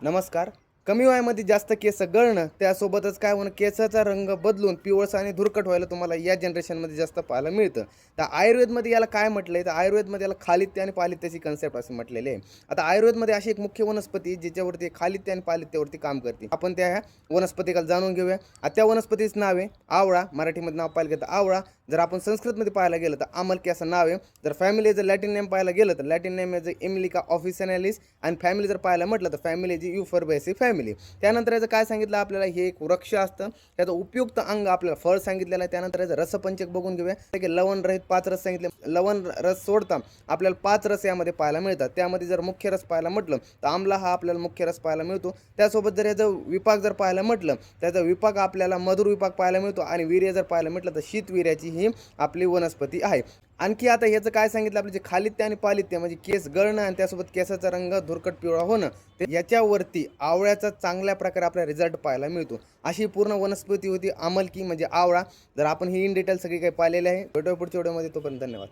नमस्कार. कमी वयामध्ये जास्त केस गळणं, त्यासोबतच काय होणं, केसाचा रंग बदलून पिवळसर आणि धुरकट व्हायला तुम्हाला या जनरेशनमध्ये जास्त पाहायला मिळतं. तर आयुर्वेदमध्ये याला काय म्हटलंय, तर आयुर्वेदमध्ये याला खालित्य आणि पालित्याची कन्सेप्ट असे म्हटलेले आहे. आता आयुर्वेदमध्ये अशी एक मुख्य वनस्पती ज्याच्यावरती खालित्य आणि पालित्यावरती काम करते. आपण त्या ह्या वनस्पतीला जाणून घेऊया. त्या वनस्पतीचं नाव आहे आवळा. मराठीमध्ये नाव पाहिलं गेलं तर आवळा. जर आपण संस्कृतमध्ये पाहायला गेलं तर आमलकी असं नाव आहे. जर फॅमिलीचं लॅटिन नेम पाहायला गेलं तर लॅटिन नेम आहे इमिलिका ऑफिसिनालिस, आणि फॅमिली जर पाहायला म्हटलं तर फॅमिली जी युफर्बेसी फॅमिली. त्यानंतर याचं काय सांगितलं आपल्याला, हे एक वृक्ष असतं, त्याचं उपयुक्त अंग आपल्याला फळ सांगितलेलं आहे. त्यानंतर याचं रसपंचक बघून घेऊया. की लवण रहित 5 रस सांगितले. लवण रस सोडता आपल्याला 5 रस यामध्ये पाहायला मिळतात. त्यामध्ये जर मुख्य रस पाहायला म्हटलं तर आमला हा आपल्याला मुख्य रस पाहायला मिळतो. त्यासोबत जर याचं विपाक जर पाहायला म्हटलं, त्याचा विपाक आपल्याला मधुर विपाक पाहायला मिळतो. आणि वीर्य जर पाहायला म्हटलं तर शीतवीर्याची ही आपली वनस्पती आहे. आणखी आता ह्याचं काय सांगितलं, आपलं जे खालित्य आणि पालित्य म्हणजे केस गळणं आणि त्यासोबत केसाचा रंग धुरकट पिवळा होणं, ते याच्यावरती आवळ्याचा चांगल्या प्रकारे आपल्याला रिझल्ट पाहायला मिळतो. अशी पूर्ण वनस्पती होती आमलकी म्हणजे आवळा. जर आपण ही इन डिटेल सगळी काही पाहिलेली आहे. भेटूया पुढच्या व्हिडिओमध्ये. तोपर्यंत धन्यवाद.